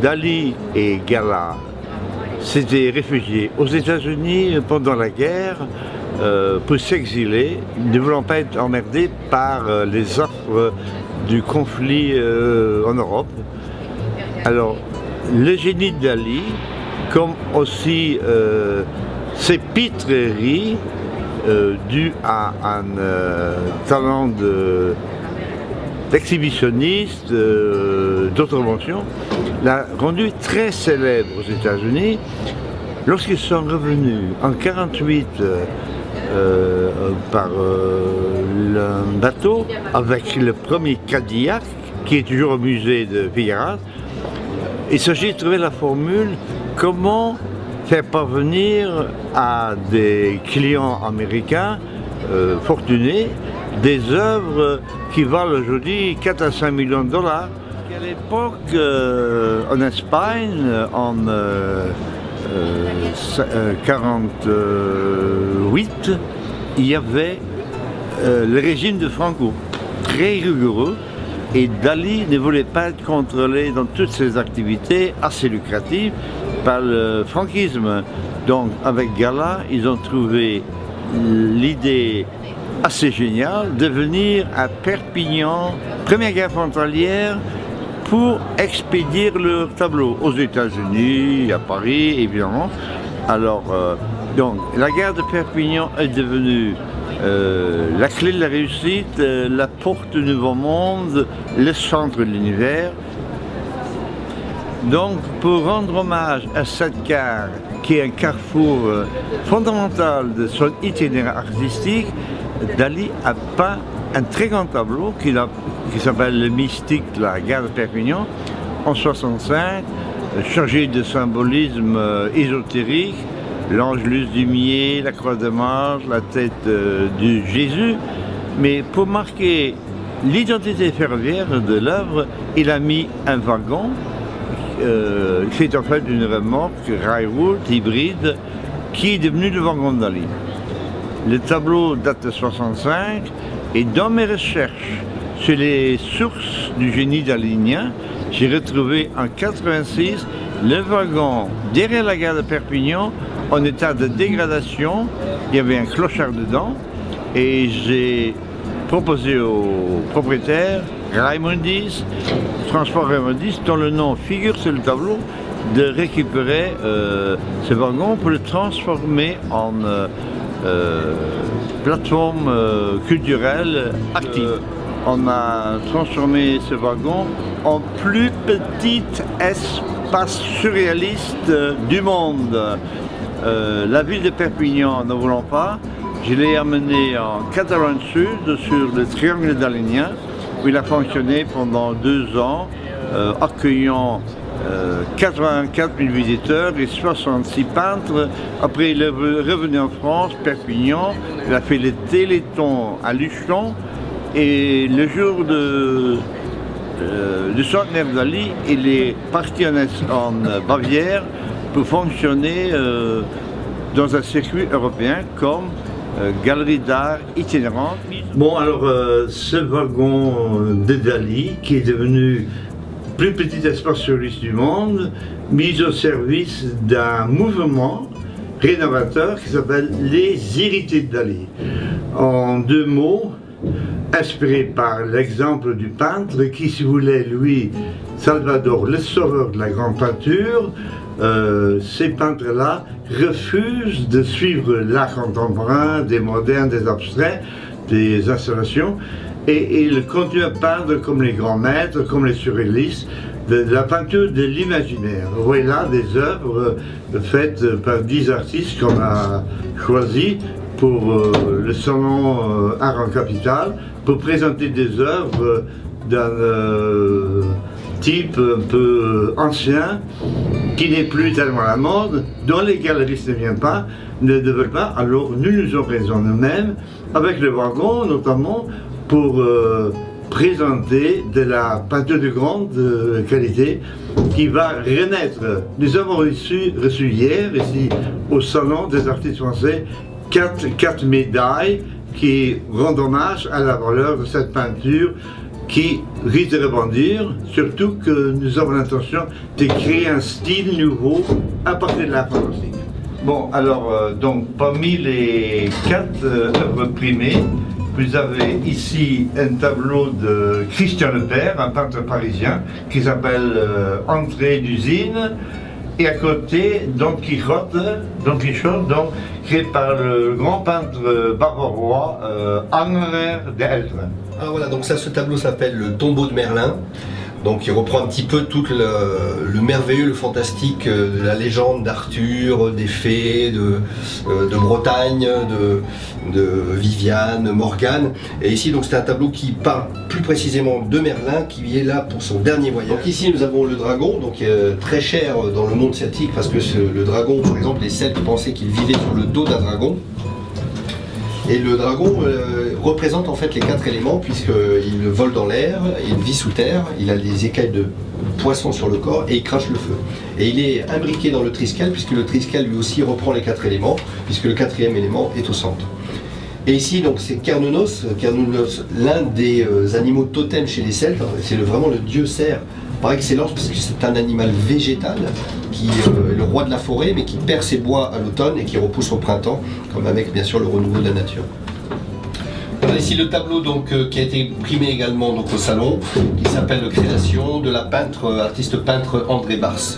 Dali et Gala s'étaient réfugiés aux États-Unis pendant la guerre pour s'exiler, ne voulant pas être emmerdés par les offres du conflit en Europe. Alors, le génie de Dali, comme aussi ses pitreries dues à un talent d'exhibitionniste, d'autovention, l'a rendu très célèbre aux États-Unis. Lorsqu'ils sont revenus en 1948 par un bateau avec le premier Cadillac, qui est toujours au musée de Figueras, il s'agit de trouver la formule comment faire parvenir à des clients américains fortunés des œuvres qui valent aujourd'hui 4 à 5 millions de dollars. À l'époque, en Espagne, en 1948, il y avait le régime de Franco, très rigoureux, et Dali ne voulait pas être contrôlé dans toutes ses activités assez lucratives par le franquisme. Donc avec Gala, ils ont trouvé l'idée assez géniale de venir à Perpignan, première guerre frontalière, pour expédier leurs tableaux aux États-Unis, à Paris évidemment. Alors, donc la guerre de Perpignan est devenue la clé de la réussite, la porte du nouveau monde, le centre de l'univers. Donc, pour rendre hommage à cette gare, qui est un carrefour fondamental de son itinéraire artistique, Dali a peint un très grand tableau qui s'appelle Le Mystique de la gare de Perpignan en 1965, chargé de symbolisme ésotérique, l'Angelus du Millet, la croix de Mars, la tête de Jésus. Mais pour marquer l'identité ferroviaire de l'œuvre, il a mis un wagon qui est en fait une remorque railroad hybride qui est devenu le wagon de Dali. Le tableau date de 1965 et dans mes recherches sur les sources du génie dalinien, j'ai retrouvé en 1986 le wagon derrière la gare de Perpignan en état de dégradation. Il y avait un clochard dedans et j'ai proposé au propriétaire Raimondis, Transport Raimondis, dont le nom figure sur le tableau, de récupérer ce wagon pour le transformer en plateforme culturelle active. On a transformé ce wagon en plus petit espace surréaliste du monde. La ville de Perpignan ne voulant pas, je l'ai amené en Catalogne Sud sur le triangle dalinien où il a fonctionné pendant 2 ans, accueillant 84 000 visiteurs et 66 peintres. Après, il est revenu en France, Perpignan, il a fait le Téléthon à Luchon et le jour du centenaire de Dali, il est parti en Bavière pour fonctionner dans un circuit européen comme galerie d'art itinérante. Bon, alors ce wagon de Dali, qui est devenu plus petit espace surréaliste du monde, mis au service d'un mouvement rénovateur qui s'appelle Les Irrités de Dali. En 2 mots, inspiré par l'exemple du peintre qui se voulait, lui, Salvador, le sauveur de la grande peinture. Ces peintres-là refusent de suivre l'art contemporain, des modernes, des abstraits, des installations, et ils continuent à peindre comme les grands maîtres, comme les surréalistes, de la peinture de l'imaginaire. Vous voyez là des œuvres faites par 10 artistes qu'on a choisis pour le salon Art en Capitale, pour présenter des œuvres d'un type un peu ancien, qui n'est plus tellement à la mode, dont les galeristes ne viennent pas, ne veulent pas. Alors nous nous organisons nous-mêmes, avec le wagon notamment, pour présenter de la peinture de grande qualité qui va renaître. Nous avons reçu hier, ici, au Salon des artistes français, 4 médailles qui rendent hommage à la valeur de cette peinture qui risque de rebondir, surtout que nous avons l'intention de créer un style nouveau à partir de la fantastique. Bon, alors, donc, parmi les 4 œuvres primées, vous avez ici un tableau de Christian Lepère, un peintre parisien, qui s'appelle Entrée d'usine, et à côté Don Quichotte, donc, créé par le grand peintre bavarois Henri de Heltre. Ah voilà, donc ça, ce tableau s'appelle Le tombeau de Merlin. Donc il reprend un petit peu tout le merveilleux, le fantastique de la légende d'Arthur, des fées, de Bretagne, de Viviane, Morgane. Et ici donc c'est un tableau qui parle plus précisément de Merlin qui est là pour son dernier voyage. Donc ici nous avons le dragon, donc très cher dans le monde celtique parce que le dragon, par exemple les Celtes pensaient qu'il vivait sur le dos d'un dragon. Et le dragon représente en fait les 4 éléments puisqu'il vole dans l'air, il vit sous terre, il a des écailles de poisson sur le corps et il crache le feu. Et il est imbriqué dans le triskel puisque le triskel lui aussi reprend les 4 éléments puisque le 4e élément est au centre. Et ici donc c'est Cernunnos, l'un des animaux totems chez les Celtes, c'est vraiment le dieu cerf par excellence parce que c'est un animal végétal qui est le roi de la forêt mais qui perd ses bois à l'automne et qui repousse au printemps, comme avec bien sûr le renouveau de la nature. Voilà ici le tableau donc, qui a été primé également donc, au salon, qui s'appelle Création de la artiste peintre André Bars.